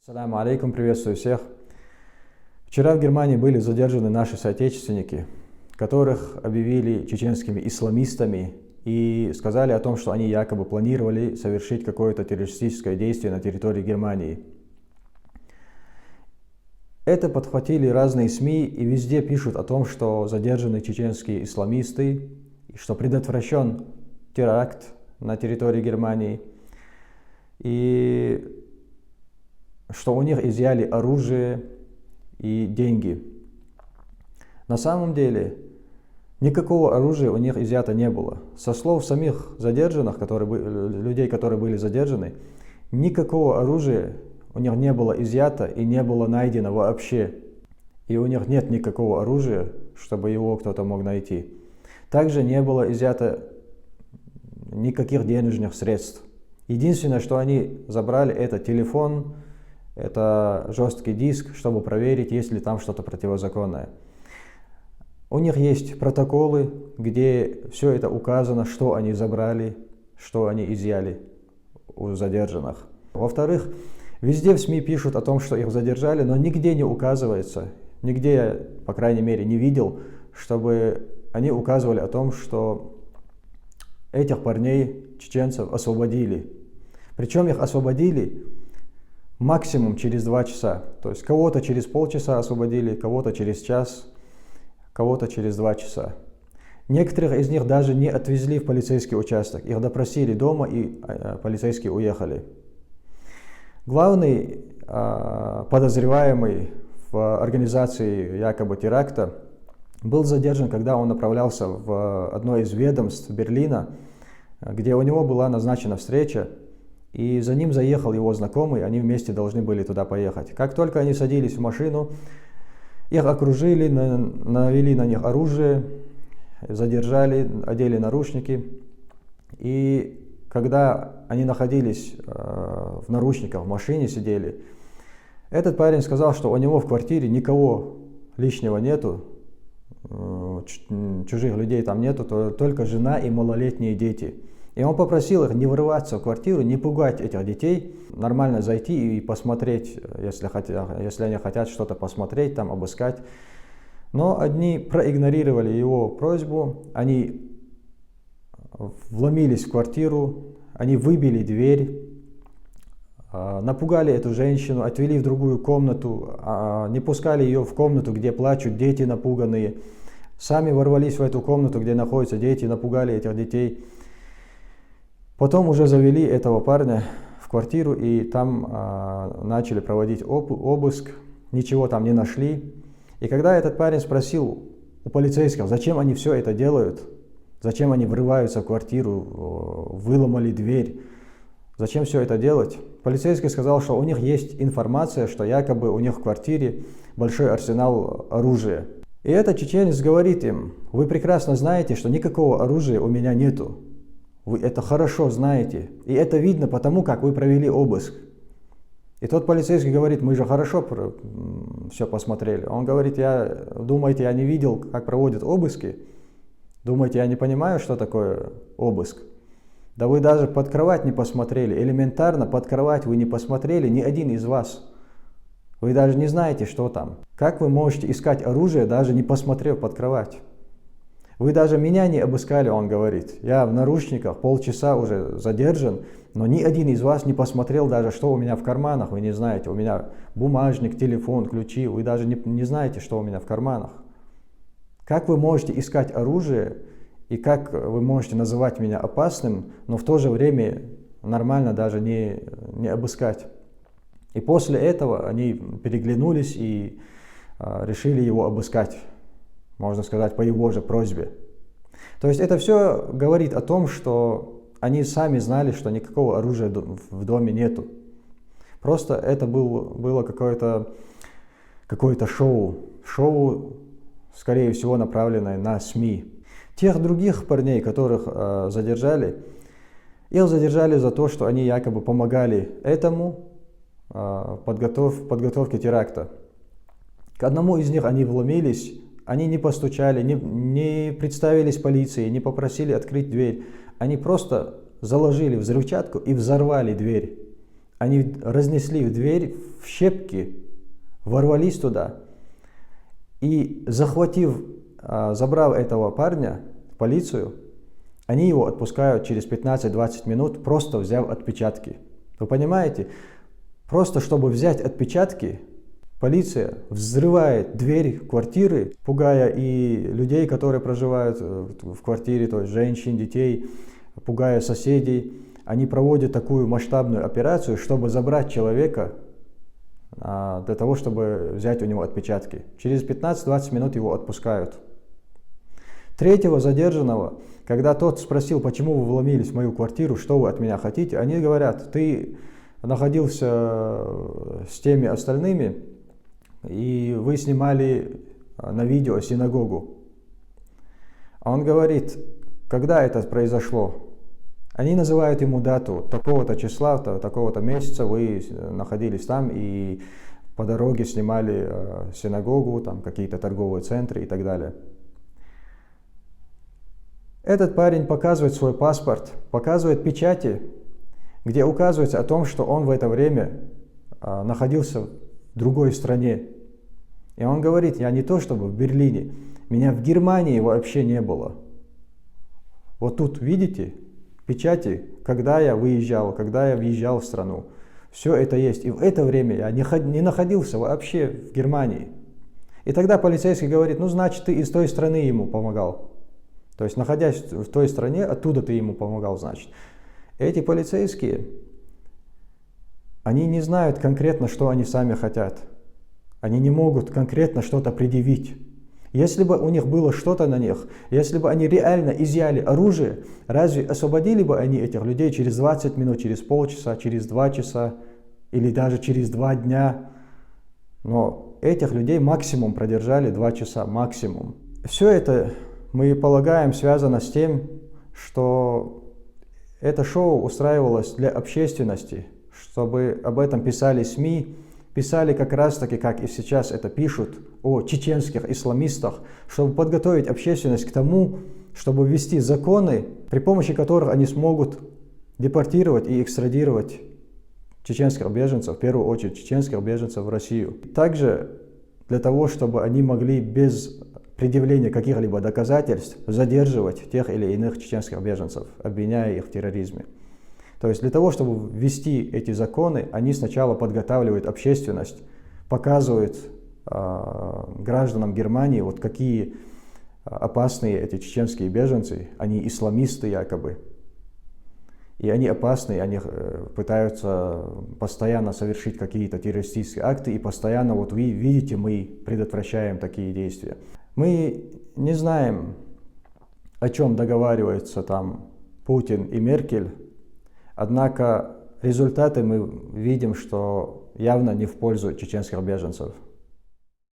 Саляму алейкум, приветствую всех. Вчера в Германии были задержаны наши соотечественники, которых объявили чеченскими исламистами и сказали о том, что они якобы планировали совершить какое-то террористическое действие на территории Германии. Это подхватили разные СМИ и везде пишут о том, что задержаны чеченские исламисты, и что предотвращен теракт на территории Германии, и что у них изъяли оружие и деньги. На самом деле никакого оружия у них изъято не было. Со слов самих задержанных, людей, которые были задержаны, никакого оружия у них не было изъято и не было найдено вообще. И у них нет никакого оружия, чтобы его кто-то мог найти. Также не было изъято никаких денежных средств. Единственное, что они забрали, это телефон, это жесткий диск, чтобы проверить, есть ли там что-то противозаконное. У них есть протоколы, где все это указано, что они забрали, что они изъяли у задержанных. Во-вторых, везде в СМИ пишут о том, что их задержали, но нигде не указывается, нигде я, по крайней мере, не видел, чтобы они указывали о том, что этих парней, чеченцев, освободили. Причем их освободили максимум через 2 часа. То есть кого-то через полчаса освободили, кого-то через час, кого-то через 2 часа. Некоторых из них даже не отвезли в полицейский участок. Их допросили дома, и полицейские уехали. Главный подозреваемый в организации якобы теракта был задержан, когда он направлялся в одно из ведомств Берлина, где у него была назначена встреча, и за ним заехал его знакомый, они вместе должны были туда поехать. Как только они садились в машину, их окружили, навели на них оружие, задержали, одели наручники. И когда они находились в наручниках, в машине сидели, этот парень сказал, что у него в квартире никого лишнего нету, чужих людей там нету, только жена и малолетние дети. И он попросил их не врываться в квартиру, не пугать этих детей, нормально зайти и посмотреть, если они хотят что-то посмотреть, там обыскать. Но одни проигнорировали его просьбу, они вломились в квартиру, они выбили дверь, напугали эту женщину, отвели в другую комнату, не пускали ее в комнату, где плачут дети напуганные. Сами ворвались в эту комнату, где находятся дети, напугали этих детей. Потом уже завели этого парня в квартиру и там начали проводить обыск, ничего там не нашли. И когда этот парень спросил у полицейских, зачем они все это делают, зачем они врываются в квартиру, выломали дверь, зачем все это делать, полицейский сказал, что у них есть информация, что якобы у них в квартире большой арсенал оружия. И этот чеченец говорит им: вы прекрасно знаете, что никакого оружия у меня нету. Вы это хорошо знаете. И это видно потому, как вы провели обыск. И тот полицейский говорит: мы же хорошо все посмотрели. Он говорит: думаете, я не видел, как проводят обыски? Думаете, я не понимаю, что такое обыск? Да вы даже под кровать не посмотрели. Элементарно под кровать вы не посмотрели, ни один из вас. Вы даже не знаете, что там. Как вы можете искать оружие, даже не посмотрев под кровать? Вы даже меня не обыскали, он говорит. Я в наручниках, полчаса уже задержан, но ни один из вас не посмотрел даже, что у меня в карманах. Вы не знаете, у меня бумажник, телефон, ключи. Вы даже не знаете, что у меня в карманах. Как вы можете искать оружие и как вы можете называть меня опасным, но в то же время нормально даже не обыскать? И после этого они переглянулись и решили его обыскать. Можно сказать, по его же просьбе. То есть это все говорит о том, что они сами знали, что никакого оружия в доме нету. Просто это было какое-то шоу. Шоу, скорее всего, направленное на СМИ. Тех других парней, которых задержали, их задержали за то, что они якобы помогали этому подготовке теракта. К одному из них они вломились. Они не постучали, не представились полиции, не попросили открыть дверь. Они просто заложили взрывчатку и взорвали дверь. Они разнесли дверь в щепки, ворвались туда и, забрав этого парня в полицию, они его отпускают через 15-20 минут, просто взяв отпечатки. Вы понимаете? Просто чтобы взять отпечатки, полиция взрывает дверь квартиры, пугая и людей, которые проживают в квартире, то есть женщин, детей, пугая соседей. Они проводят такую масштабную операцию, чтобы забрать человека для того, чтобы взять у него отпечатки. Через 15-20 минут его отпускают. Третьего задержанного, когда тот спросил, почему вы вломились в мою квартиру, что вы от меня хотите, они говорят, ты находился с теми остальными, и вы снимали на видео синагогу. А он говорит, когда это произошло? Они называют ему дату, такого-то числа, такого-то месяца вы находились там и по дороге снимали синагогу, там какие-то торговые центры и так далее. Этот парень показывает свой паспорт, показывает печати, где указывается о том, что он в это время находился в другой стране. И он говорит, я не то чтобы в Берлине, меня в Германии вообще не было. Вот тут видите печати, когда я выезжал, когда я въезжал в страну. Все это есть. И в это время я не находился вообще в Германии. И тогда полицейский говорит, ну значит ты из той страны ему помогал. То есть находясь в той стране, оттуда ты ему помогал, значит. Эти полицейские, они не знают конкретно, что они сами хотят. Они не могут конкретно что-то предъявить. Если бы у них было что-то на них, если бы они реально изъяли оружие, разве освободили бы они этих людей через 20 минут, через полчаса, через 2 часа или даже через 2 дня? Но этих людей максимум продержали 2 часа, максимум. Все это, мы полагаем, связано с тем, что это шоу устраивалось для общественности, чтобы об этом писали СМИ, писали как раз таки, как и сейчас это пишут, о чеченских исламистах, чтобы подготовить общественность к тому, чтобы ввести законы, при помощи которых они смогут депортировать и экстрадировать чеченских беженцев, в первую очередь чеченских беженцев в Россию. Также для того, чтобы они могли без предъявления каких-либо доказательств задерживать тех или иных чеченских беженцев, обвиняя их в терроризме. То есть для того, чтобы ввести эти законы, они сначала подготавливают общественность, показывают гражданам Германии, вот какие опасные эти чеченские беженцы, они исламисты якобы. И они опасны, они пытаются постоянно совершить какие-то террористические акты, и постоянно, вот вы видите, мы предотвращаем такие действия. Мы не знаем, о чем договариваются там Путин и Меркель, однако результаты мы видим, что явно не в пользу чеченских беженцев.